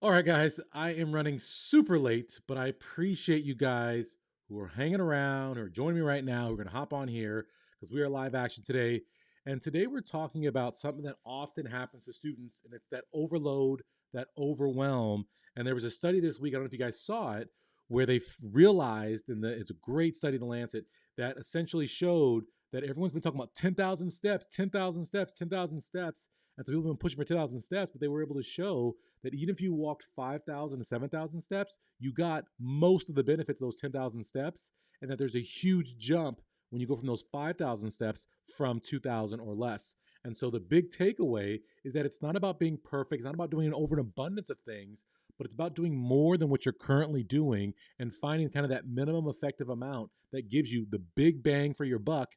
All right, guys, I am running super late, but I appreciate you guys who are hanging around or joining me right now. We're going to hop on here because we are live action today. And today we're talking about something that often happens to students, and it's that overload, that overwhelm. And there was a study this week, I don't know if you guys saw it, where they realized, and it's a great study in the Lancet, that essentially showed that everyone's been talking about 10,000 steps, 10,000 steps, 10,000 steps. And so people have been pushing for 10,000 steps, but they were able to show that even if you walked 5,000 to 7,000 steps, you got most of the benefits of those 10,000 steps, and that there's a huge jump when you go from those 5,000 steps from 2,000 or less. And so the big takeaway is that it's not about being perfect. It's not about doing an overabundance of things, but it's about doing more than what you're currently doing and finding kind of that minimum effective amount that gives you the big bang for your buck,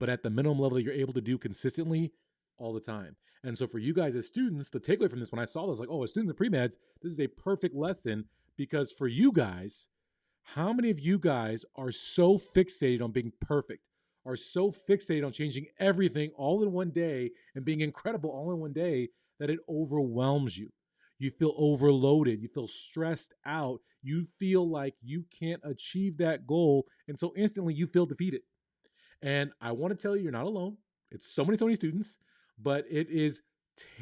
but at the minimum level that you're able to do consistently all the time. And so for you guys as students, the takeaway from this, when I saw this, like, oh, as students in pre-meds, this is a perfect lesson because for you guys, how many of you guys are so fixated on being perfect, are so fixated on changing everything all in one day and being incredible all in one day that it overwhelms you? You feel overloaded. You feel stressed out. You feel like you can't achieve that goal. And so instantly you feel defeated. And I want to tell you, you're not alone. It's so many students, but it is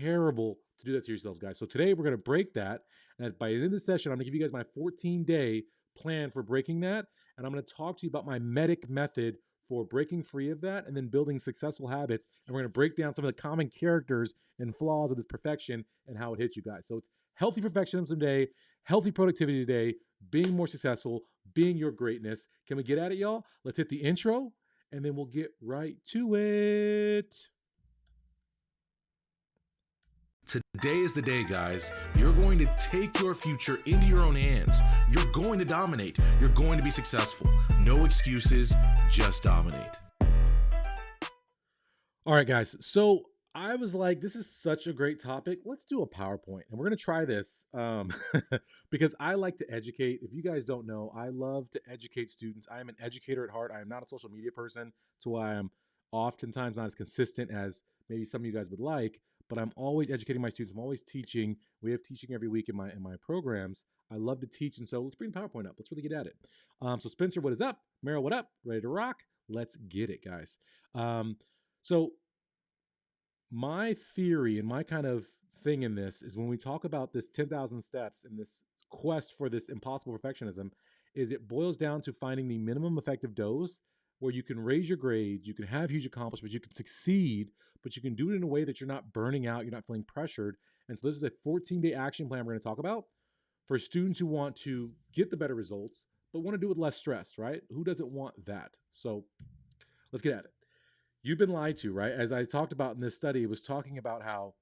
terrible to do that to yourselves, guys. So today we're going to break that. And by the end of the session, I'm going to give you guys my 14-day plan for breaking that. And I'm going to talk to you about my MEDIC method for breaking free of that and then building successful habits. And we're going to break down some of the common characters and flaws of this perfection and how it hits you guys. So it's healthy perfectionism today, healthy productivity today, being more successful, being your greatness. Can we get at it, y'all? Let's hit the intro and then we'll get right to it. Today is the day, guys. You're going to take your future into your own hands. You're going to dominate. You're going to be successful. No excuses, just dominate. All right, guys. So I was like, this is such a great topic. Let's do a PowerPoint. And we're going to try this because I like to educate. If you guys don't know, I love to educate students. I am an educator at heart. I am not a social media person, so I am oftentimes not as consistent as maybe some of you guys would like, but I'm always educating my students. I'm always teaching. We have teaching every week in my programs. I love to teach. And so let's bring the PowerPoint up. Let's really get at it. So Spencer, what is up? Meryl, what up? Ready to rock? Let's get it, guys. So my theory and my kind of thing in this is when we talk about this 10,000 steps and this quest for this impossible perfectionism is it boils down to finding the minimum effective dose where you can raise your grades, you can have huge accomplishments, you can succeed, but you can do it in a way that you're not burning out, you're not feeling pressured. And so this is a 14-day action plan we're going to talk about for students who want to get the better results, but want to do it with less stress, right? Who doesn't want that? So let's get at it. You've been lied to, right? As I talked about in this study, it was talking about how,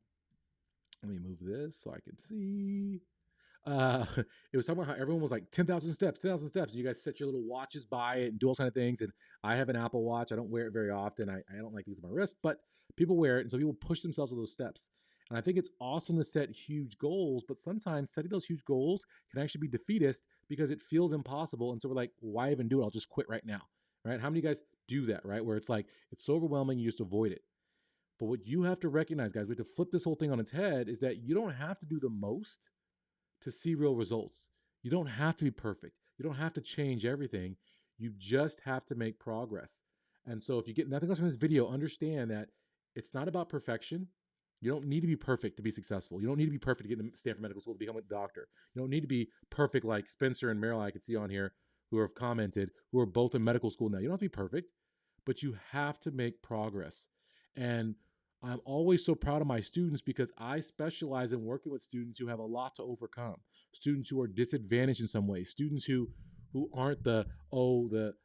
let me move this so I can see. It was talking about how everyone was like 10,000 steps, 10,000 steps. You guys set your little watches by it and do all kind of things. And I have an Apple Watch. I don't wear it very often. I don't like these on my wrist, but people wear it. And so people push themselves to those steps. And I think it's awesome to set huge goals, but sometimes setting those huge goals can actually be defeatist because it feels impossible. And so we're like, why even do it? I'll just quit right now, right? How many of you guys do that, right? Where it's like, it's so overwhelming, you just avoid it. But what you have to recognize, guys, we have to flip this whole thing on its head, is that you don't have to do the most to see real results. You don't have to be perfect. You don't have to change everything. You just have to make progress. And so if you get nothing else from this video, understand that it's not about perfection. You don't need to be perfect to be successful. You don't need to be perfect to get into Stanford Medical School to become a doctor. You don't need to be perfect like Spencer and Meryl I can see on here who have commented, who are both in medical school now. You don't have to be perfect, but you have to make progress. And I'm always so proud of my students because I specialize in working with students who have a lot to overcome, students who are disadvantaged in some ways, students who aren't the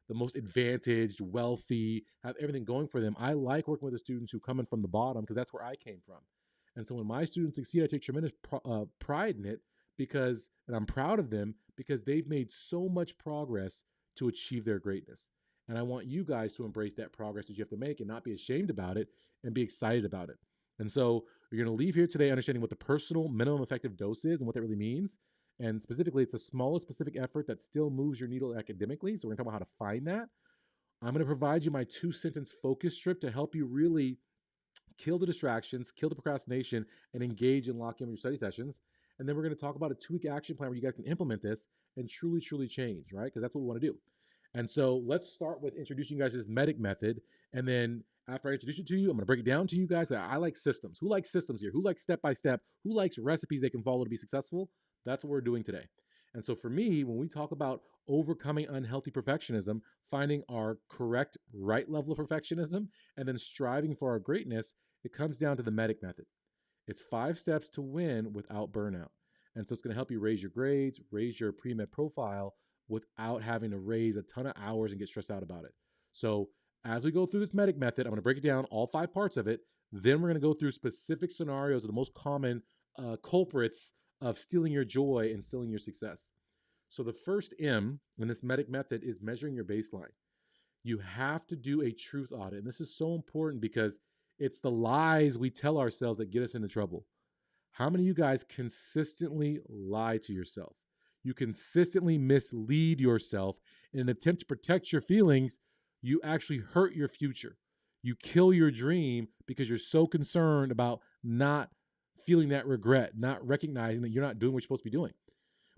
most advantaged, wealthy, have everything going for them. I like working with the students who come in from the bottom because that's where I came from. And so when my students succeed, I take tremendous pride in it because, and I'm proud of them because they've made so much progress to achieve their greatness. And I want you guys to embrace that progress that you have to make and not be ashamed about it and be excited about it. And so you're going to leave here today understanding what the personal minimum effective dose is and what that really means. And specifically, it's a smallest specific effort that still moves your needle academically. So we're going to talk about how to find that. I'm going to provide you my 2-sentence focus strip to help you really kill the distractions, kill the procrastination, and engage and lock in with your study sessions. And then we're going to talk about a 2-week action plan where you guys can implement this and truly, truly change, right? Because that's what we want to do. And so let's start with introducing you guys to this MEDIC method. And then after I introduce it to you, I'm going to break it down to you guys. I like systems. Who likes systems here? Who likes step by step? Who likes recipes they can follow to be successful? That's what we're doing today. And so for me, when we talk about overcoming unhealthy perfectionism, finding our correct right level of perfectionism, and then striving for our greatness, it comes down to the MEDIC method. It's 5 steps to win without burnout. And so it's going to help you raise your grades, raise your pre-med profile without having to raise a ton of hours and get stressed out about it. So as we go through this MEDIC method, I'm going to break it down, all 5 parts of it. Then we're going to go through specific scenarios of the most common culprits of stealing your joy and stealing your success. So the first M in this MEDIC method is measuring your baseline. You have to do a truth audit. And this is so important because it's the lies we tell ourselves that get us into trouble. How many of you guys consistently lie to yourself? You consistently mislead yourself in an attempt to protect your feelings. You actually hurt your future. You kill your dream because you're so concerned about not feeling that regret, not recognizing that you're not doing what you're supposed to be doing.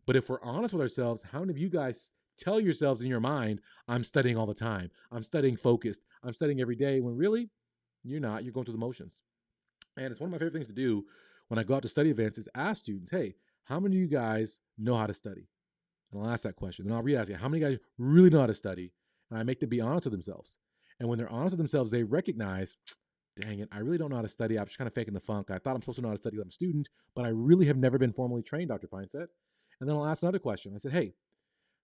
But if we're honest with ourselves, how many of you guys tell yourselves in your mind, I'm studying all the time, I'm studying focused, I'm studying every day, when really you're not, you're going through the motions. And it's one of my favorite things to do when I go out to study events is ask students, hey, how many of you guys know how to study? And I'll ask that question. And I'll re-ask you, how many guys really know how to study? And I make them be honest with themselves. And when they're honest with themselves, they recognize, dang it, I really don't know how to study. I'm just kind of faking the funk. I thought I'm supposed to know how to study because I'm a student, but I really have never been formally trained, Dr. Pinesett. And then I'll ask another question. I said, hey,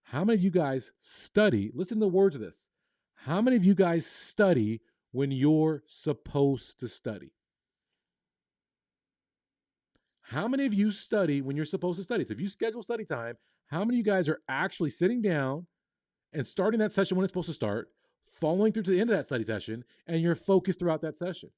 how many of you guys study? Listen to the words of this. How many of you guys study when you're supposed to study? How many of you study when you're supposed to study? So if you schedule study time, how many of you guys are actually sitting down and starting that session when it's supposed to start, following through to the end of that study session, and you're focused throughout that session?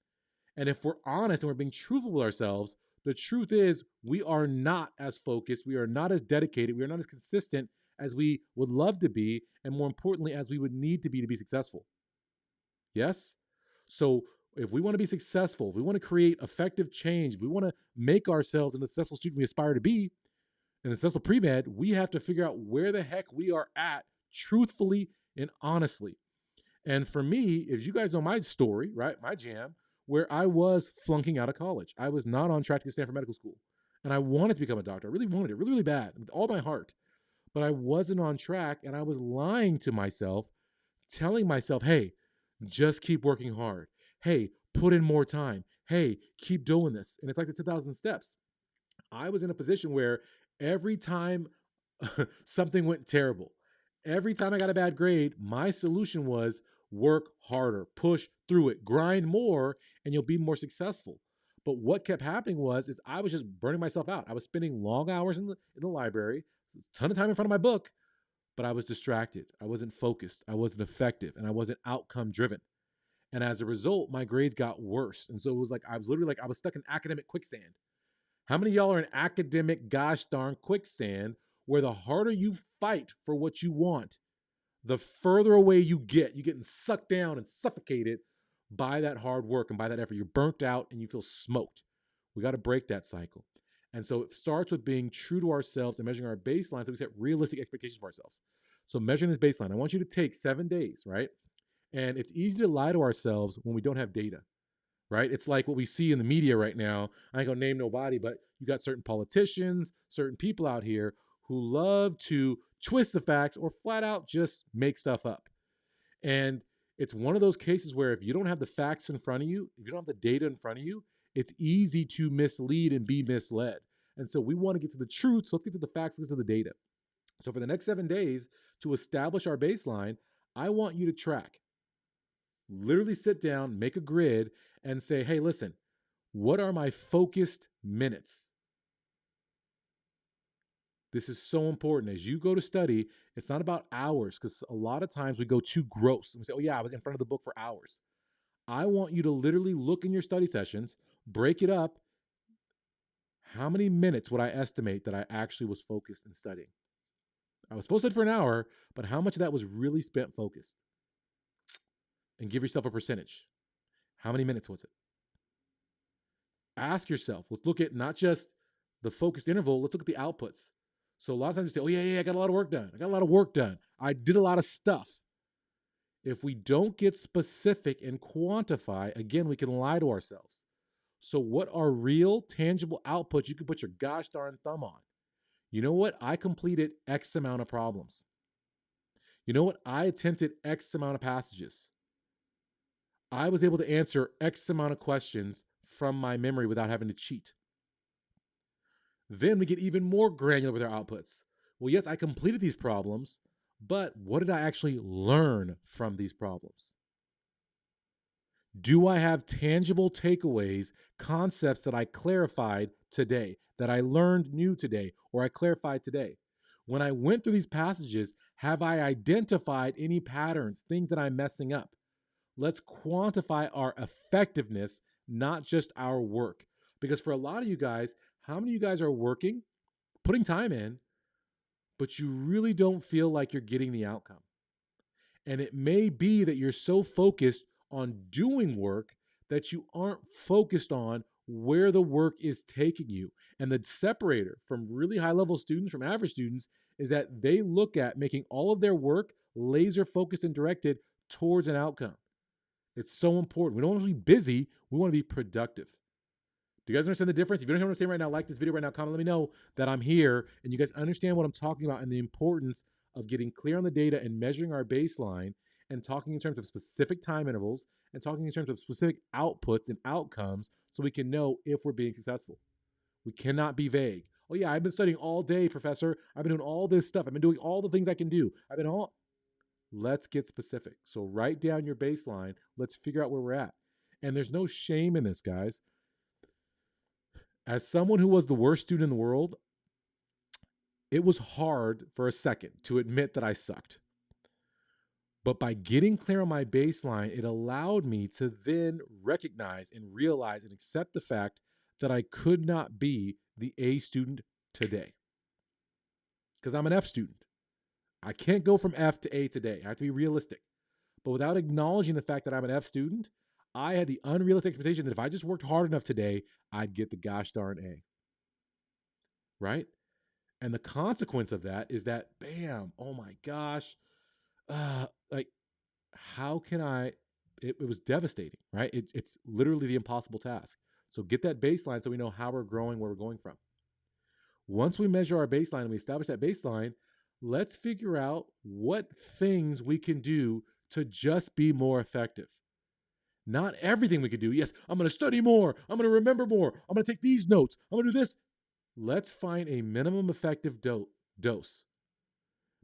And if we're honest and we're being truthful with ourselves, the truth is we are not as focused, we are not as dedicated, we are not as consistent as we would love to be, and more importantly, as we would need to be successful. Yes? So if we want to be successful, if we want to create effective change, if we want to make ourselves a successful student we aspire to be, in a successful pre-med, we have to figure out where the heck we are at truthfully and honestly. And for me, if you guys know my story, right, my jam, where I was flunking out of college. I was not on track to get Stanford Medical School. And I wanted to become a doctor. I really wanted it, really, really bad, with all my heart. But I wasn't on track, and I was lying to myself, telling myself, hey, just keep working hard. Hey, put in more time. Hey, keep doing this. And it's like the 10,000 steps. I was in a position where every time something went terrible, every time I got a bad grade, my solution was work harder, push through it, grind more, and you'll be more successful. But what kept happening is I was just burning myself out. I was spending long hours in the library, a ton of time in front of my book, but I was distracted. I wasn't focused. I wasn't effective, and I wasn't outcome driven. And as a result, my grades got worse. And so it was like I was literally like I was stuck in academic quicksand. How many of y'all are in academic gosh darn quicksand where the harder you fight for what you want, the further away you get? You're getting sucked down and suffocated by that hard work and by that effort. You're burnt out and you feel smoked. We got to break that cycle. And so it starts with being true to ourselves and measuring our baseline so we set realistic expectations for ourselves. So measuring this baseline, I want you to take 7 days, right? And it's easy to lie to ourselves when we don't have data, right? It's like what we see in the media right now. I ain't gonna name nobody, but you got certain politicians, certain people out here who love to twist the facts or flat out just make stuff up. And it's one of those cases where if you don't have the facts in front of you, if you don't have the data in front of you, it's easy to mislead and be misled. And so we want to get to the truth. So let's get to the facts, let's get to the data. So for the next 7 days, to establish our baseline, I want you to track. Literally sit down, make a grid, and say, hey, listen, what are my focused minutes? This is so important. As you go to study, it's not about hours, because a lot of times we go too gross. And we say, oh yeah, I was in front of the book for hours. I want you to literally look in your study sessions, break it up. How many minutes would I estimate that I actually was focused in studying? I was supposed to study for an hour, but how much of that was really spent focused? And give yourself a percentage. How many minutes was it? Ask yourself, let's look at not just the focused interval, let's look at the outputs. So a lot of times you say, oh, yeah, I got a lot of work done. I got a lot of work done. I did a lot of stuff. If we don't get specific and quantify, again, we can lie to ourselves. So, what are real, tangible outputs you can put your gosh darn thumb on? You know what? I completed X amount of problems. You know what? I attempted X amount of passages. I was able to answer X amount of questions from my memory without having to cheat. Then we get even more granular with our outputs. Well, yes, I completed these problems, but what did I actually learn from these problems? Do I have tangible takeaways, concepts that I clarified today, that I learned new today, or I clarified today? When I went through these passages, have I identified any patterns, things that I'm messing up? Let's quantify our effectiveness, not just our work. Because for a lot of you guys, how many of you guys are working, putting time in, but you really don't feel like you're getting the outcome? And it may be that you're so focused on doing work that you aren't focused on where the work is taking you. And the separator from really high level students, from average students, is that they look at making all of their work laser focused and directed towards an outcome. It's so important. We don't want to be busy, we want to be productive. Do you guys understand the difference? If you don't understand what I'm saying right now, like this video right now, comment, let me know that I'm here and you guys understand what I'm talking about and the importance of getting clear on the data and measuring our baseline and talking in terms of specific time intervals and talking in terms of specific outputs and outcomes so we can know if we're being successful. We cannot be vague. Oh yeah, I've been studying all day, professor. I've been doing all this stuff. I've been doing all the things I can do. Let's get specific. So write down your baseline. Let's figure out where we're at. And there's no shame in this, guys. As someone who was the worst student in the world, it was hard for a second to admit that I sucked. But by getting clear on my baseline, it allowed me to then recognize and realize and accept the fact that I could not be the A student today. Because I'm an F student. I can't go from F to A today. I have to be realistic. But without acknowledging the fact that I'm an F student, I had the unrealistic expectation that if I just worked hard enough today, I'd get the gosh darn A. Right? And the consequence of that is that, bam, oh my gosh, like, how can I? It was devastating, right? It's literally the impossible task. So get that baseline so we know how we're growing, where we're going from. Once we measure our baseline and we establish that baseline, let's figure out what things we can do to just be more effective. Not everything we could do. Yes, I'm going to study more. I'm going to remember more. I'm going to take these notes. I'm going to do this. Let's find a minimum effective dose.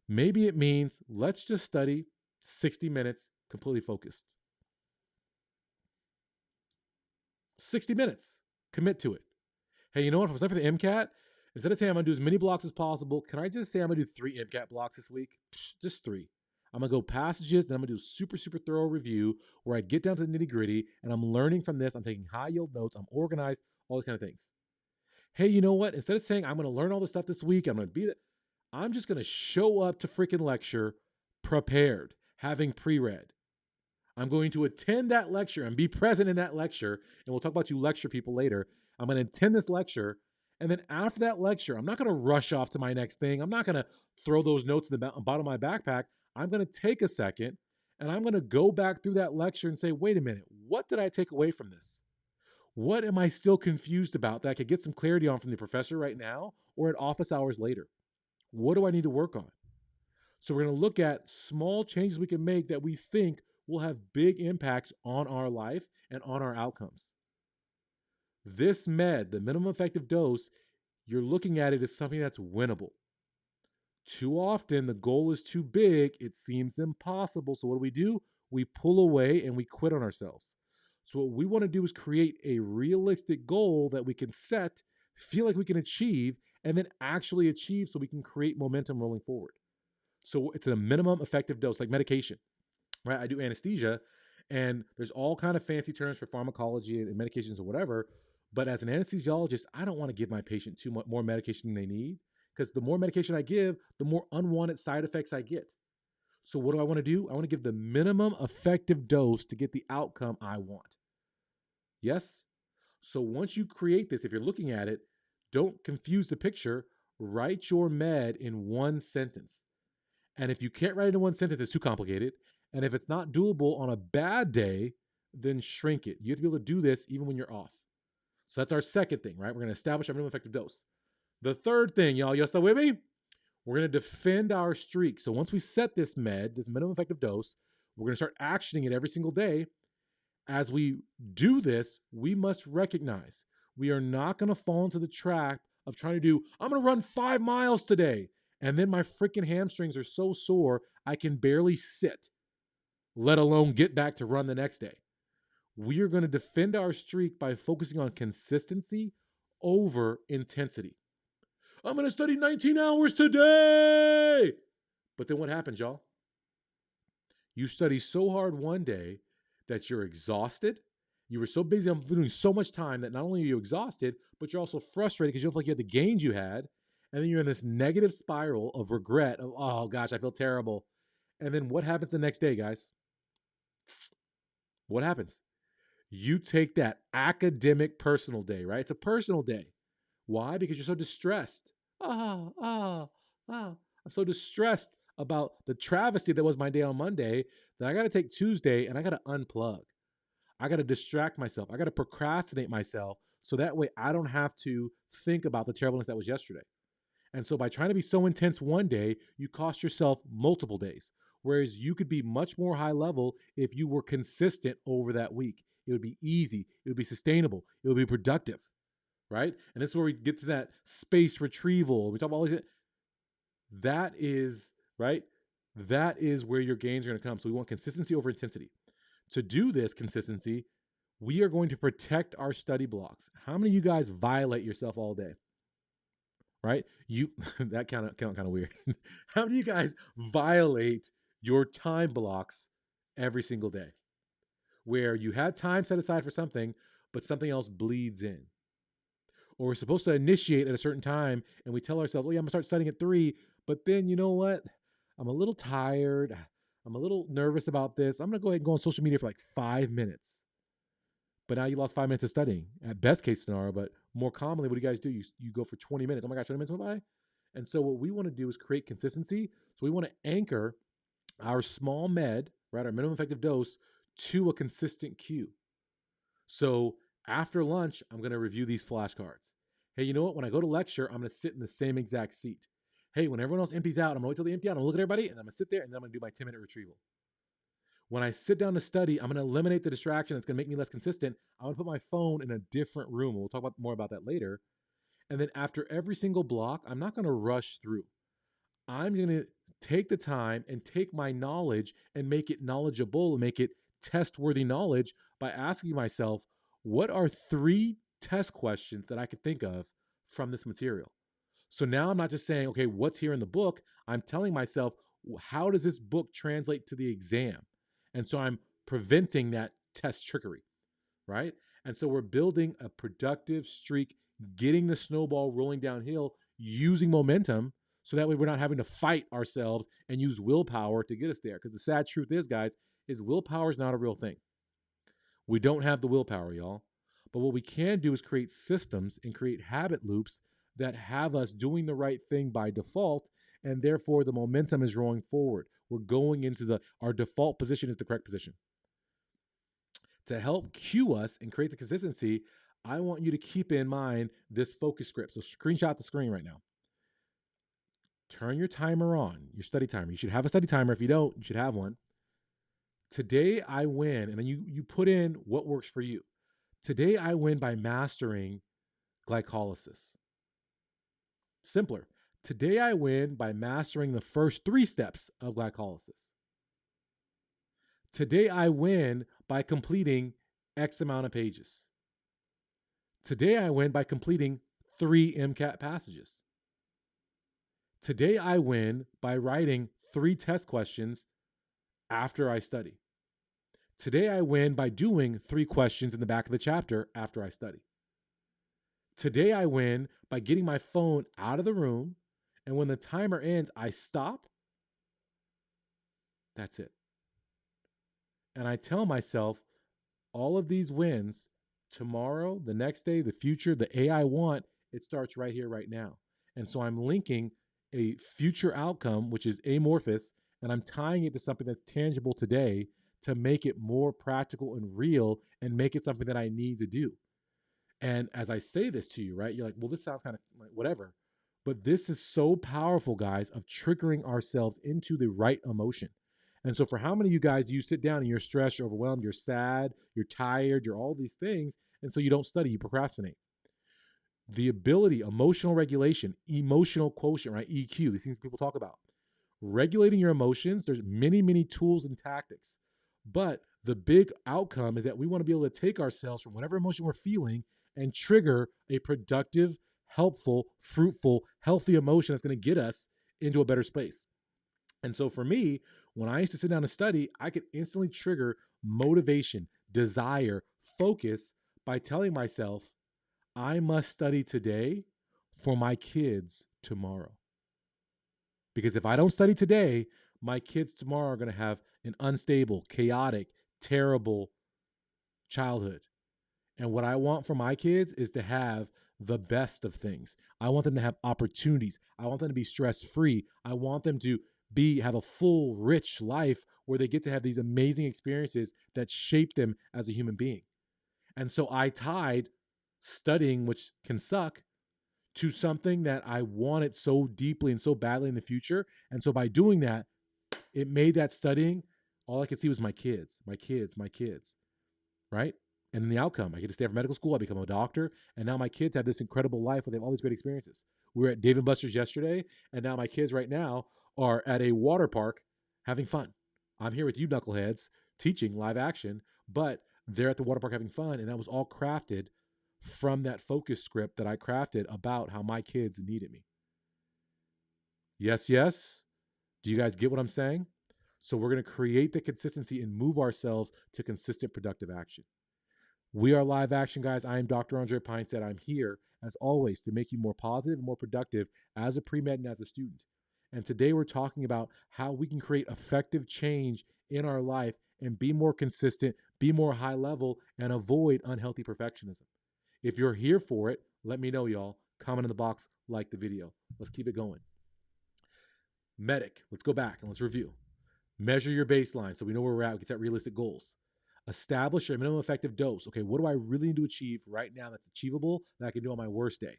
Maybe it means let's just study 60 minutes completely focused. 60 minutes. Commit to it. Hey, you know what? If I'm studying for the MCAT, instead of saying I'm going to do as many blocks as possible, can I just say I'm going to do 3 MCAT blocks this week? Just 3. I'm going to go passages, then I'm going to do a super, super thorough review where I get down to the nitty gritty and I'm learning from this. I'm taking high yield notes. I'm organized, all those kind of things. Hey, you know what? Instead of saying I'm going to learn all this stuff this week, I'm going to be that, I'm just going to show up to freaking lecture prepared, having pre-read. I'm going to attend that lecture and be present in that lecture. And we'll talk about you lecture people later. I'm going to attend this lecture. And then after that lecture, I'm not going to rush off to my next thing. I'm not going to throw those notes in the bottom of my backpack. I'm going to take a second and I'm going to go back through that lecture and say, wait a minute, what did I take away from this? What am I still confused about that I could get some clarity on from the professor right now or at office hours later? What do I need to work on? So we're going to look at small changes we can make that we think will have big impacts on our life and on our outcomes. This med, the minimum effective dose, you're looking at it as something that's winnable. Too often, the goal is too big. It seems impossible. So what do? We pull away and we quit on ourselves. So what we want to do is create a realistic goal that we can set, feel like we can achieve, and then actually achieve so we can create momentum rolling forward. So it's a minimum effective dose, like medication, right? I do anesthesia, and there's all kind of fancy terms for pharmacology and medications or whatever. But as an anesthesiologist, I don't want to give my patient too much more medication than they need, because the more medication I give, the more unwanted side effects I get. So what do I want to do? I want to give the minimum effective dose to get the outcome I want. Yes? So once you create this, if you're looking at it, don't confuse the picture. Write your med in one sentence. And if you can't write it in one sentence, it's too complicated. And if it's not doable on a bad day, then shrink it. You have to be able to do this even when you're off. So that's our second thing, right? We're going to establish our minimum effective dose. The third thing, y'all still with me? We're going to defend our streak. So once we set this med, this minimum effective dose, we're going to start actioning it every single day. As we do this, we must recognize we are not going to fall into the trap of trying to do, I'm going to run 5 miles today. And then my freaking hamstrings are so sore, I can barely sit, let alone get back to run the next day. We are going to defend our streak by focusing on consistency over intensity. I'm going to study 19 hours today. But then what happens, y'all? You study so hard one day that you're exhausted. You were so busy on doing so much time that not only are you exhausted, but you're also frustrated because you don't feel like you had the gains you had. And then you're in this negative spiral of regret of, oh gosh, I feel terrible. And then what happens the next day, guys? What happens? You take that academic personal day, right? It's a personal day. Why? Because you're so distressed. I'm so distressed about the travesty that was my day on Monday that I got to take Tuesday and I got to unplug. I got to distract myself. I got to procrastinate myself so that way I don't have to think about the terribleness that was yesterday. And so by trying to be so intense one day, you cost yourself multiple days. Whereas you could be much more high level if you were consistent over that week. It would be easy. It would be sustainable. It would be productive, right? And this is where we get to that space retrieval. We talk about all these. That is, right? That is where your gains are going to come. So we want consistency over intensity. To do this consistency, we are going to protect our study blocks. How many of you guys violate yourself all day? Right? You that kind of weird. How many of you guys violate your time blocks every single day? Where you had time set aside for something, but something else bleeds in. Or we're supposed to initiate at a certain time, and we tell ourselves, oh yeah, I'm gonna start studying at 3, but then you know what? I'm a little tired. I'm a little nervous about this. I'm gonna go ahead and go on social media for like 5 minutes. But now you lost 5 minutes of studying at best case scenario. But more commonly, what do you guys do? You go for 20 minutes. Oh my gosh, 20 minutes went by. And so what we want to do is create consistency. So we want to anchor our small med, right, our minimum effective dose, to a consistent cue. So after lunch, I'm going to review these flashcards. Hey, you know what? When I go to lecture, I'm going to sit in the same exact seat. Hey, when everyone else empties out, I'm going to wait till they empty out. I'm going to look at everybody, and I'm going to sit there, and then I'm going to do my 10-minute retrieval. When I sit down to study, I'm going to eliminate the distraction that's going to make me less consistent. I'm going to put my phone in a different room. We'll talk more about that later. And then after every single block, I'm not going to rush through. I'm going to take the time and take my knowledge and make it knowledgeable and make it test-worthy knowledge by asking myself, what are 3 test questions that I could think of from this material? So now I'm not just saying, okay, what's here in the book? I'm telling myself, how does this book translate to the exam? And so I'm preventing that test trickery, right? And so we're building a productive streak, getting the snowball rolling downhill, using momentum, so that way we're not having to fight ourselves and use willpower to get us there. Because the sad truth is, guys, is willpower is not a real thing. We don't have the willpower, y'all. But what we can do is create systems and create habit loops that have us doing the right thing by default, and therefore the momentum is rolling forward. We're going into our default position is the correct position. To help cue us and create the consistency, I want you to keep in mind this focus script. So screenshot the screen right now. Turn your timer on, your study timer. You should have a study timer. If you don't, you should have one. Today I win, and then you put in what works for you. Today I win by mastering glycolysis. Simpler. Today I win by mastering the first 3 steps of glycolysis. Today I win by completing X amount of pages. Today I win by completing 3 MCAT passages. Today I win by writing 3 test questions after I study. Today I win by doing 3 questions in the back of the chapter after I study. Today I win by getting my phone out of the room, and when the timer ends, I stop. That's it. And I tell myself all of these wins tomorrow, the next day, the future, the A I want, it starts right here, right now. And so I'm linking a future outcome, which is amorphous, and I'm tying it to something that's tangible today to make it more practical and real and make it something that I need to do. And as I say this to you, right, you're like, well, this sounds kind of like whatever. But this is so powerful, guys, of triggering ourselves into the right emotion. And so, for how many of you guys do you sit down and you're stressed, you're overwhelmed, you're sad, you're tired, you're all these things, and so you don't study, you procrastinate? The ability, emotional regulation, emotional quotient, right? EQ, these things people talk about. Regulating your emotions, there's many, many tools and tactics. But the big outcome is that we want to be able to take ourselves from whatever emotion we're feeling and trigger a productive, helpful, fruitful, healthy emotion that's going to get us into a better space. And so for me, when I used to sit down and study, I could instantly trigger motivation, desire, focus by telling myself, I must study today for my kids tomorrow. Because if I don't study today, my kids tomorrow are going to have an unstable, chaotic, terrible childhood. And what I want for my kids is to have the best of things. I want them to have opportunities. I want them to be stress-free. I want them to have a full, rich life where they get to have these amazing experiences that shape them as a human being. And so I tied studying, which can suck, to something that I wanted so deeply and so badly in the future. And so by doing that, it made that studying, all I could see was my kids, right? And then the outcome, I get to stay for medical school, I become a doctor, and now my kids have this incredible life where they have all these great experiences. We were at Dave & Buster's yesterday, and now my kids right now are at a water park having fun. I'm here with you knuckleheads teaching live action, but they're at the water park having fun, and that was all crafted from that focus script that I crafted about how my kids needed me. Yes, yes. Do you guys get what I'm saying? So we're going to create the consistency and move ourselves to consistent productive action. We are Live Action Guys. I am Dr. Andre Pinesett. I'm here, as always, to make you more positive and more productive as a pre-med and as a student. And today we're talking about how we can create effective change in our life and be more consistent, be more high level, and avoid unhealthy perfectionism. If you're here for it, let me know, y'all. Comment in the box, like the video. Let's keep it going. Medic, let's go back and let's review. Measure your baseline so we know where we're at. We can set realistic goals. Establish your minimum effective dose. Okay, what do I really need to achieve right now that's achievable that I can do on my worst day?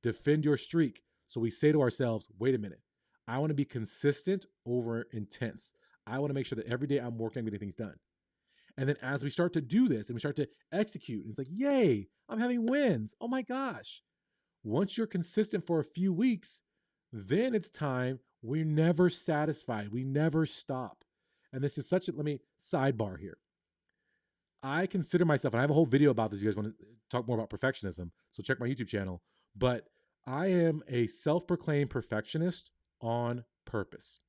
Defend your streak. So we say to ourselves, wait a minute, I want to be consistent over intense. I want to make sure that every day I'm working on getting things done. And then as we start to do this and we start to execute, it's like, yay, I'm having wins. Oh my gosh. Once you're consistent for a few weeks, then it's time. We're never satisfied. We never stop. And this is such a, let me sidebar here. I consider myself, and I have a whole video about this. You guys want to talk more about perfectionism, so check my YouTube channel. But I am a self-proclaimed perfectionist on purpose.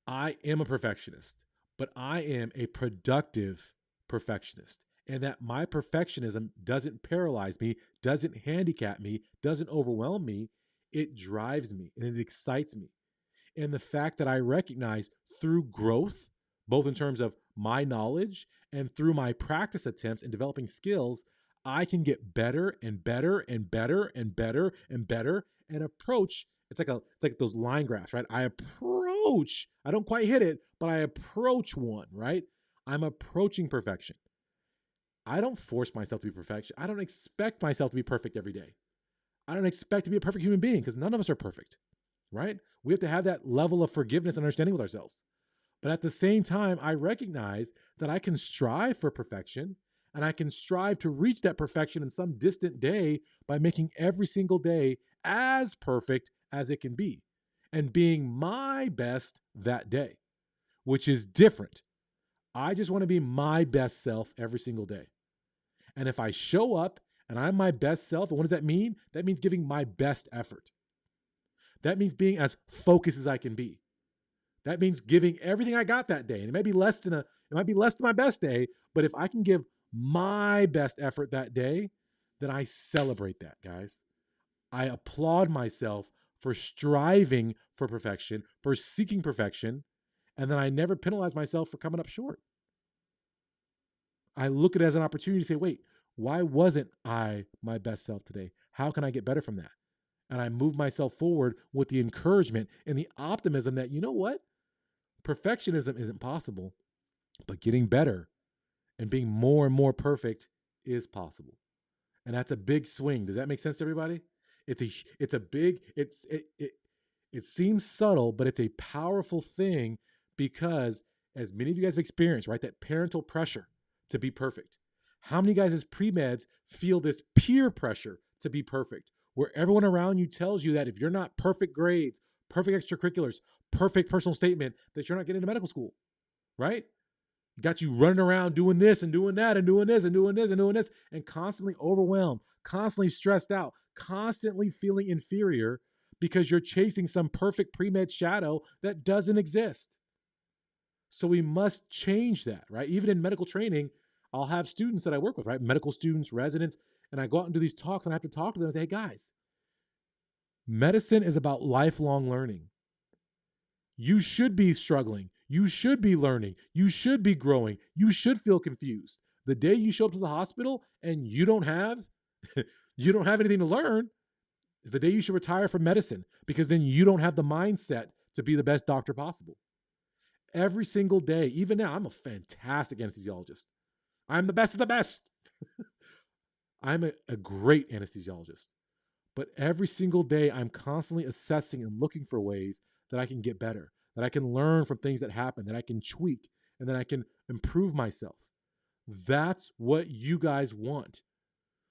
I am a perfectionist, but I am a productive perfectionist. And that my perfectionism doesn't paralyze me, doesn't handicap me, doesn't overwhelm me. It drives me and it excites me. And the fact that I recognize through growth, both in terms of my knowledge and through my practice attempts and developing skills, I can get better and better and better and better and better and approach. It's like those line graphs, right? I don't quite hit it, but I approach one, right? I'm approaching perfection. I don't force myself to be perfection. I don't expect myself to be perfect every day. I don't expect to be a perfect human being because none of us are perfect, right? We have to have that level of forgiveness and understanding with ourselves. But at the same time, I recognize that I can strive for perfection and I can strive to reach that perfection in some distant day by making every single day as perfect as it can be and being my best that day, which is different. I just want to be my best self every single day. And if I show up and I'm my best self, and what does that mean? That means giving my best effort. That means being as focused as I can be. That means giving everything I got that day. And it might be less than my best day, but if I can give my best effort that day, then I celebrate that, guys. I applaud myself for striving for perfection, for seeking perfection, and then I never penalize myself for coming up short. I look at it as an opportunity to say, wait, why wasn't I my best self today? How can I get better from that? And I move myself forward with the encouragement and the optimism that, you know what? Perfectionism isn't possible, but getting better and being more and more perfect is possible. And that's a big swing. Does that make sense to everybody? It's a big it seems subtle, but it's a powerful thing because as many of you guys have experienced, right, that parental pressure to be perfect. How many guys as pre-meds feel this peer pressure to be perfect, where everyone around you tells you that if you're not perfect grades, perfect extracurriculars, perfect personal statement, that you're not getting into medical school, right? Got you running around doing this and doing that and doing this and doing this and doing this and constantly overwhelmed, constantly stressed out, constantly feeling inferior because you're chasing some perfect pre-med shadow that doesn't exist. So we must change that, right? Even in medical training, I'll have students that I work with, right? Medical students, residents, and I go out and do these talks and I have to talk to them and say, hey guys, medicine is about lifelong learning. You should be struggling. You should be learning. You should be growing. You should feel confused. The day you show up to the hospital and you don't have anything to learn is the day you should retire from medicine, because then you don't have the mindset to be the best doctor possible. Every single day, even now, I'm a fantastic anesthesiologist. I'm the best of the best. I'm a great anesthesiologist. But every single day, I'm constantly assessing and looking for ways that I can get better, that I can learn from things that happen, that I can tweak, and that I can improve myself. That's what you guys want.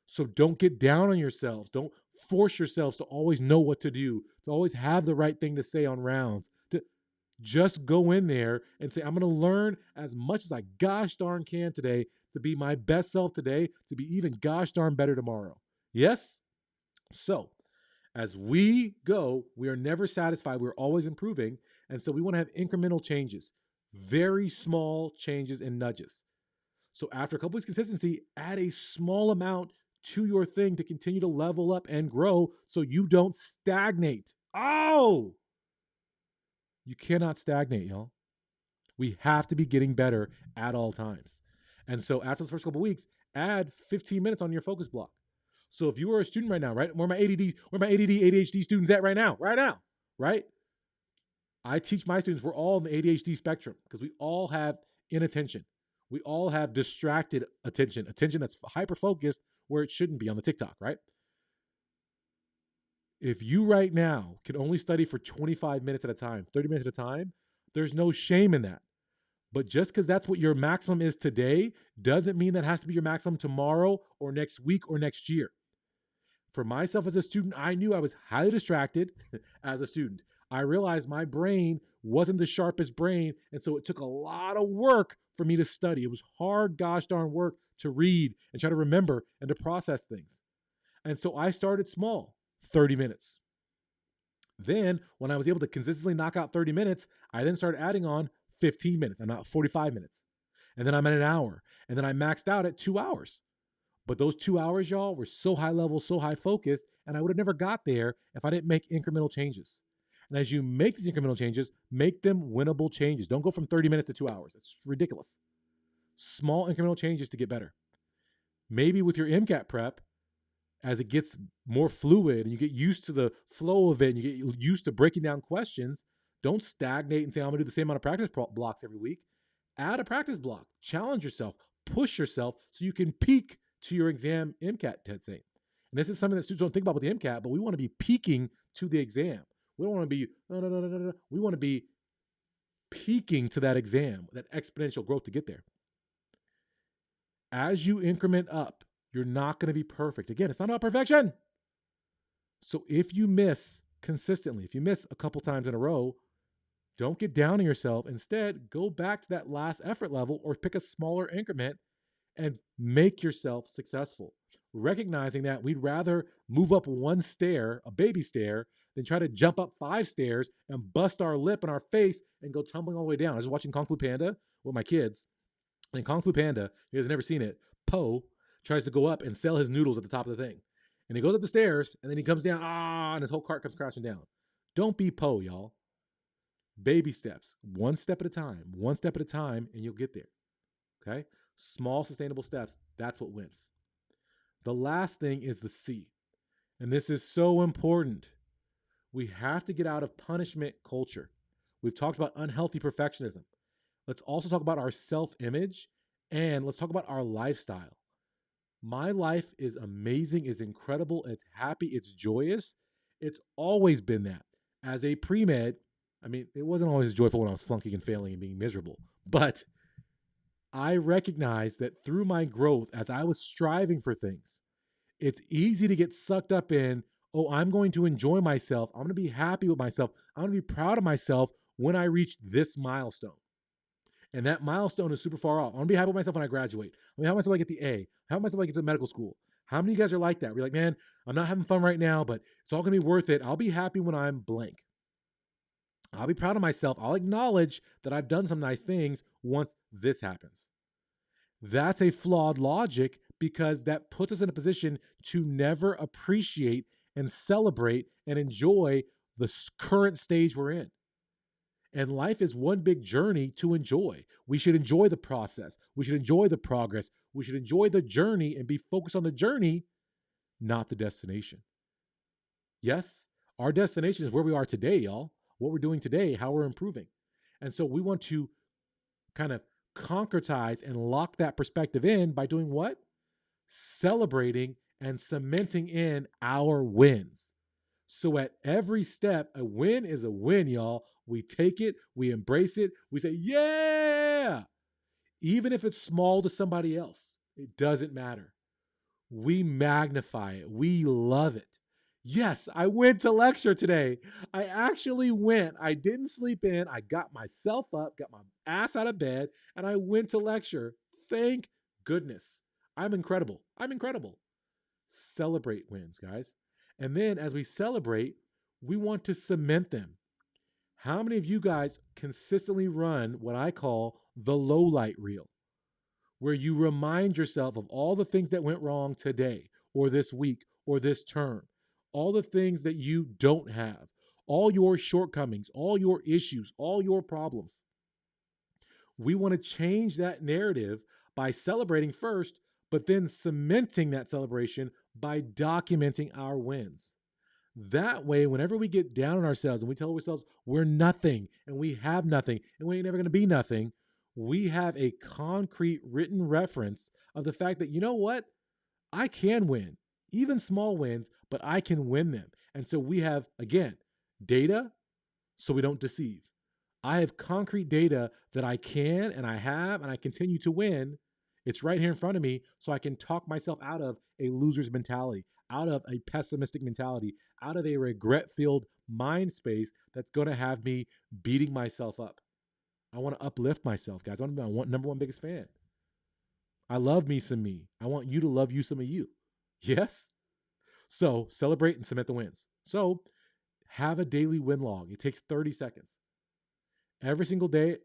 So don't get down on yourselves. Don't force yourselves to always know what to do, to always have the right thing to say on rounds. To just go in there and say, I'm going to learn as much as I gosh darn can today to be my best self today, to be even gosh darn better tomorrow. Yes? So, as we go, we are never satisfied. We're always improving. And so we want to have incremental changes, very small changes and nudges. So after a couple weeks consistency, add a small amount to your thing to continue to level up and grow so you don't stagnate. Oh, you cannot stagnate, y'all. We have to be getting better at all times. And so after the first couple weeks, add 15 minutes on your focus block. So if you are a student right now, right? Where my ADD, ADHD students at right now, right? I teach my students, we're all in the ADHD spectrum because we all have inattention. We all have distracted attention that's hyper-focused where it shouldn't be on the TikTok, right? If you right now can only study for 25 minutes at a time, 30 minutes at a time, there's no shame in that. But just because that's what your maximum is today doesn't mean that has to be your maximum tomorrow or next week or next year. For myself as a student, I knew I was highly distracted as a student. I realized my brain wasn't the sharpest brain, and so it took a lot of work for me to study. It was hard, gosh darn work to read and try to remember and to process things. And so I started small, 30 minutes. Then when I was able to consistently knock out 30 minutes, I then started adding on 15 minutes. I'm at 45 minutes. And then I'm at an hour. And then I maxed out at 2 hours. But those 2 hours, y'all, were so high level, so high focused, and I would have never got there if I didn't make incremental changes. And as you make these incremental changes, make them winnable changes. Don't go from 30 minutes to 2 hours. It's ridiculous. Small incremental changes to get better. Maybe with your MCAT prep, as it gets more fluid and you get used to the flow of it and you get used to breaking down questions, don't stagnate and say, I'm going to do the same amount of practice blocks every week. Add a practice block. Challenge yourself. Push yourself so you can peak to your exam MCAT testing. And this is something that students don't think about with the MCAT, but we want to be peaking to the exam. We don't want to be, no. We want to be peaking to that exam, that exponential growth to get there. As you increment up, you're not going to be perfect. Again, it's not about perfection. So if you miss consistently, if you miss a couple times in a row, don't get down on yourself. Instead, go back to that last effort level or pick a smaller increment and make yourself successful. Recognizing that we'd rather move up one stair, a baby stair, than try to jump up 5 stairs and bust our lip and our face and go tumbling all the way down. I was watching Kung Fu Panda with my kids. And in Kung Fu Panda, you guys have never seen it, Po tries to go up and sell his noodles at the top of the thing. And he goes up the stairs, and then he comes down, and his whole cart comes crashing down. Don't be Po, y'all. Baby steps, one step at a time, and you'll get there, okay? Small, sustainable steps, that's what wins. The last thing is the C. And this is so important. We have to get out of punishment culture. We've talked about unhealthy perfectionism. Let's also talk about our self image and let's talk about our lifestyle. My life is amazing, is incredible, it's happy, it's joyous. It's always been that. As a pre-med, I mean, it wasn't always joyful when I was flunking and failing and being miserable, but I recognize that through my growth, as I was striving for things, it's easy to get sucked up in, oh, I'm going to enjoy myself. I'm going to be happy with myself. I'm going to be proud of myself when I reach this milestone. And that milestone is super far off. I'm going to be happy with myself when I graduate. I'm going to be happy with myself when I get the A. How about myself when I get to medical school? How many of you guys are like that? We're like, man, I'm not having fun right now, but it's all going to be worth it. I'll be happy when I'm blank. I'll be proud of myself. I'll acknowledge that I've done some nice things once this happens. That's a flawed logic because that puts us in a position to never appreciate and celebrate and enjoy the current stage we're in. And life is one big journey to enjoy. We should enjoy the process. We should enjoy the progress. We should enjoy the journey and be focused on the journey, not the destination. Yes, our destination is where we are today, y'all. What we're doing today, how we're improving. And so we want to kind of concretize and lock that perspective in by doing what? Celebrating and cementing in our wins. So at every step, a win is a win, y'all. We take it, we embrace it, we say, yeah, even if it's small to somebody else, it doesn't matter. We magnify it, we love it. Yes, I went to lecture today. I actually went. I didn't sleep in. I got myself up, got my ass out of bed, and I went to lecture. Thank goodness. I'm incredible. I'm incredible. Celebrate wins, guys. And then as we celebrate, we want to cement them. How many of you guys consistently run what I call the low light reel, where you remind yourself of all the things that went wrong today or this week or this term, all the things that you don't have, all your shortcomings, all your issues, all your problems? We want to change that narrative by celebrating first, but then cementing that celebration by documenting our wins. That way, whenever we get down on ourselves and we tell ourselves we're nothing and we have nothing and we ain't never going to be nothing, we have a concrete written reference of the fact that, you know what? I can win, even small wins, but I can win them. And so we have, again, data so we don't deceive. I have concrete data that I can and I have and I continue to win. It's right here in front of me, so I can talk myself out of a loser's mentality, out of a pessimistic mentality, out of a regret-filled mind space that's going to have me beating myself up. I want to uplift myself, guys. I want to be my number one biggest fan. I love me some me. I want you to love you some of you. Yes? So celebrate and cement the wins. So have a daily win log. It takes 30 seconds. Every single day,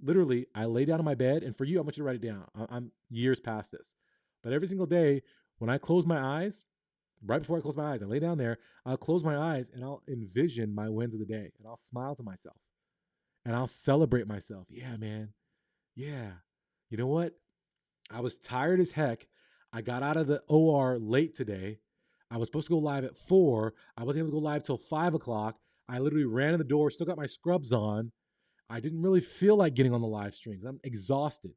literally, I lay down on my bed, and for you, I want you to write it down. I'm years past this. But every single day, when I close my eyes, right before I close my eyes, I lay down there, I'll close my eyes, and I'll envision my wins of the day, and I'll smile to myself, and I'll celebrate myself. Yeah, man. Yeah. You know what? I was tired as heck. I got out of the OR late today. I was supposed to go live at 4. I wasn't able to go live till 5 o'clock. I literally ran in the door, still got my scrubs on. I didn't really feel like getting on the live stream. I'm exhausted,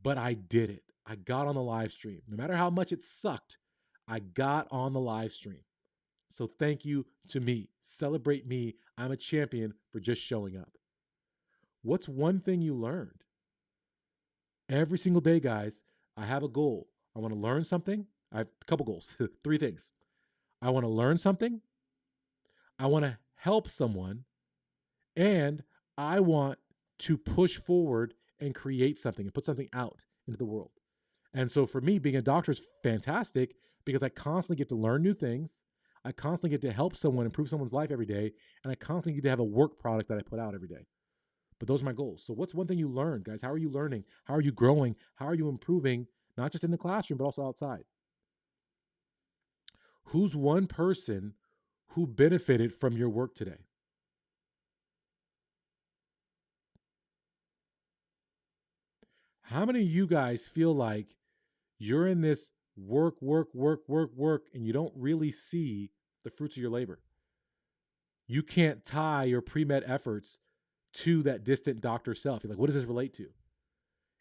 but I did it. I got on the live stream. No matter how much it sucked, I got on the live stream. So thank you to me. Celebrate me. I'm a champion for just showing up. What's one thing you learned? Every single day, guys, I have a goal. I want to learn something. I have a couple goals, 3 things. I want to learn something. I want to help someone. And I want to push forward and create something and put something out into the world. And so for me, being a doctor is fantastic because I constantly get to learn new things. I constantly get to help someone improve someone's life every day. And I constantly get to have a work product that I put out every day. But those are my goals. So what's one thing you learned, guys? How are you learning? How are you growing? How are you improving, not just in the classroom, but also outside? Who's one person who benefited from your work today? How many of you guys feel like you're in this work, and you don't really see the fruits of your labor? You can't tie your pre-med efforts to that distant doctor self. You're like, what does this relate to?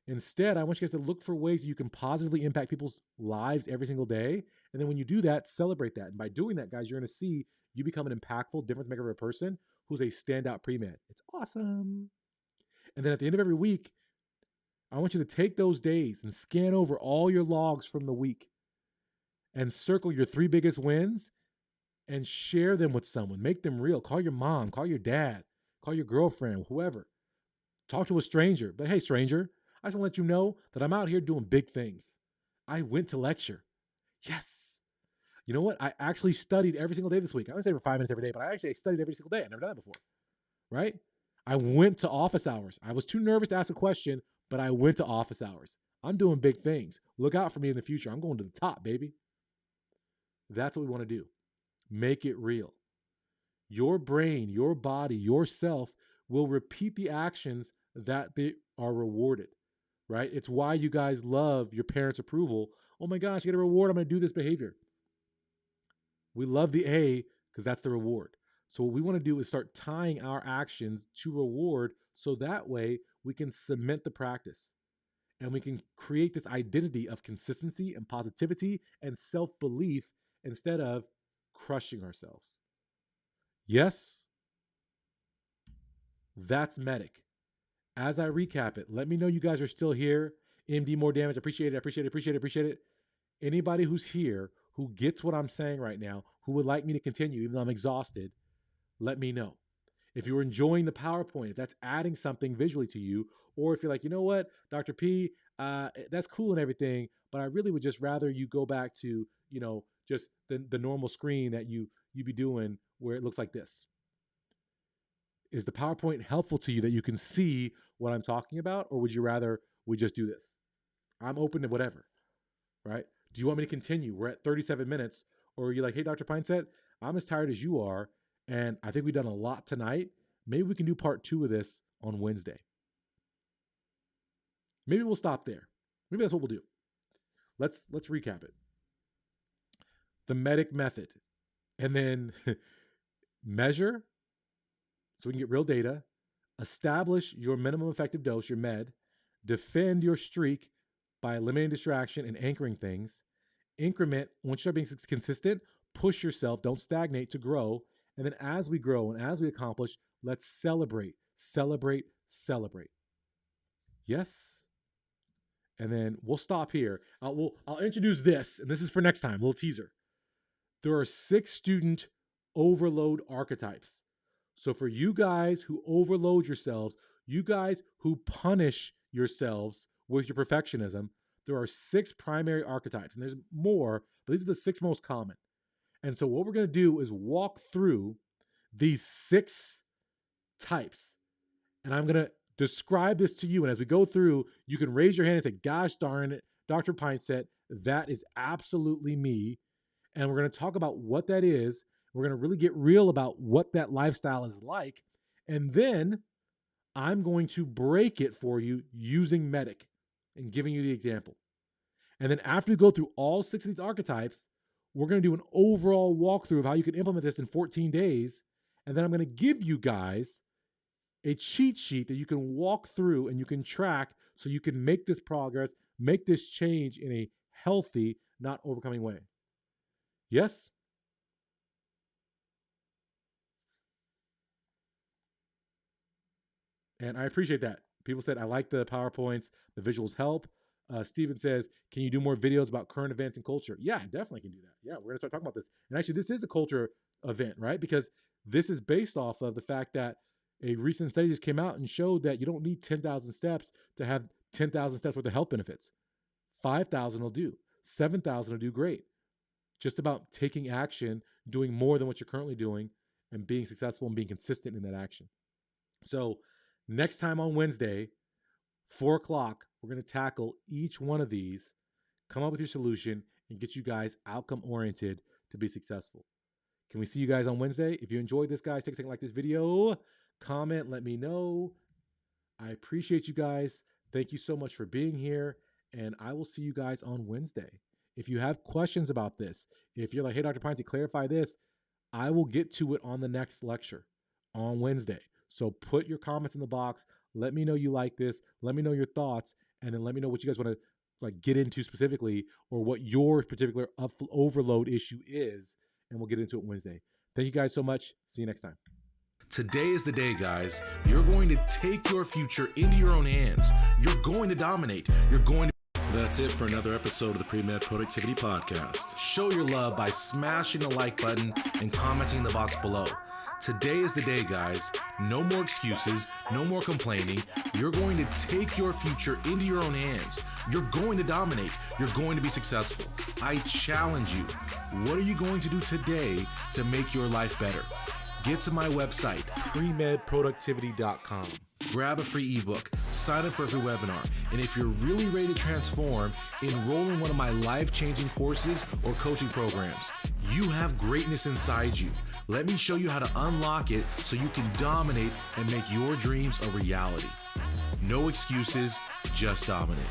Instead, I want you guys to look for ways you can positively impact people's lives every single day. And then when you do that, celebrate that. And by doing that, guys, you're going to see you become an impactful, difference maker of a person who's a standout pre-med. It's awesome. And then at the end of every week, I want you to take those days and scan over all your logs from the week and circle your 3 biggest wins and share them with someone. Make them real. Call your mom, call your dad, call your girlfriend, whoever. Talk to a stranger. But hey, stranger, I just want to let you know that I'm out here doing big things. I went to lecture. Yes. You know what? I actually studied every single day this week. I would say for 5 minutes every day, but I actually studied every single day. I've never done that before. Right? I went to office hours. I was too nervous to ask a question, but I went to office hours. I'm doing big things. Look out for me in the future. I'm going to the top, baby. That's what we want to do. Make it real. Your brain, your body, yourself will repeat the actions that they are rewarded, right? It's why you guys love your parents' approval. Oh my gosh, you get a reward. I'm going to do this behavior. We love the A because that's the reward. So what we want to do is start tying our actions to reward so that way we can cement the practice and we can create this identity of consistency and positivity and self-belief instead of crushing ourselves. Yes, that's Medic. As I recap it, let me know you guys are still here. MD More Damage, appreciate it. Anybody who's here who gets what I'm saying right now, who would like me to continue, even though I'm exhausted, let me know. If you're enjoying the PowerPoint, if that's adding something visually to you, or if you're like, you know what, Dr. P, that's cool and everything, but I really would just rather you go back to, just the normal screen that you be doing where it looks like this. Is the PowerPoint helpful to you that you can see what I'm talking about, or would you rather we just do this? I'm open to whatever, right? Do you want me to continue? We're at 37 minutes, or are you like, hey, Dr. Pinesett, I'm as tired as you are, and I think we've done a lot tonight. Maybe we can do part 2 of this on Wednesday. Maybe we'll stop there. Maybe that's what we'll do. Let's recap it. The Medic method, and then measure so we can get real data, establish your minimum effective dose, your med, defend your streak by eliminating distraction and anchoring things, increment, once you start being consistent, push yourself, don't stagnate to grow. And then as we grow and as we accomplish, let's celebrate. Yes? And then we'll stop here. I'll introduce this, and this is for next time, a little teaser. There are 6 student overload archetypes. So for you guys who overload yourselves, you guys who punish yourselves with your perfectionism, there are 6 primary archetypes. And there's more, but these are the 6 most common. And so what we're going to do is walk through these 6 types. And I'm going to describe this to you. And as we go through, you can raise your hand and say, gosh darn it, Dr. Pinesett, that is absolutely me. And we're going to talk about what that is. We're going to really get real about what that lifestyle is like. And then I'm going to break it for you using Medic and giving you the example. And then after we go through all 6 of these archetypes, we're going to do an overall walkthrough of how you can implement this in 14 days. And then I'm going to give you guys a cheat sheet that you can walk through and you can track so you can make this progress, make this change in a healthy, not overcoming way. Yes? And I appreciate that. People said, I like the PowerPoints. The visuals help. Steven says, can you do more videos about current events and culture? Yeah, I definitely can do that. Yeah, we're going to start talking about this. And actually, this is a culture event, right? Because this is based off of the fact that a recent study just came out and showed that you don't need 10,000 steps to have 10,000 steps worth of health benefits. 5,000 will do. 7,000 will do great. Just about taking action, doing more than what you're currently doing, and being successful and being consistent in that action. So next time on Wednesday, 4 o'clock, we're going to tackle each one of these, come up with your solution, and get you guys outcome-oriented to be successful. Can we see you guys on Wednesday? If you enjoyed this, guys, take a second, like this video, comment, let me know. I appreciate you guys. Thank you so much for being here, and I will see you guys on Wednesday. If you have questions about this, if you're like, hey, Dr. Pinesett, clarify this, I will get to it on the next lecture on Wednesday. So put your comments in the box. Let me know you like this. Let me know your thoughts, and then let me know what you guys want to like get into specifically, or what your particular overload issue is, and we'll get into it Wednesday. Thank you guys so much. See you next time. Today is the day, guys. You're going to take your future into your own hands. You're going to dominate. You're going to... That's it for another episode of the Premed Productivity Podcast. Show your love by smashing the like button and commenting in the box below. Today is the day, guys. No more excuses, no more complaining. You're going to take your future into your own hands. You're going to dominate. You're going to be successful. I challenge you. What are you going to do today to make your life better? Get to my website, premedproductivity.com. Grab a free ebook, sign up for a free webinar, and if you're really ready to transform, enroll in one of my life-changing courses or coaching programs. You have greatness inside you. Let me show you how to unlock it so you can dominate and make your dreams a reality. No excuses, just dominate.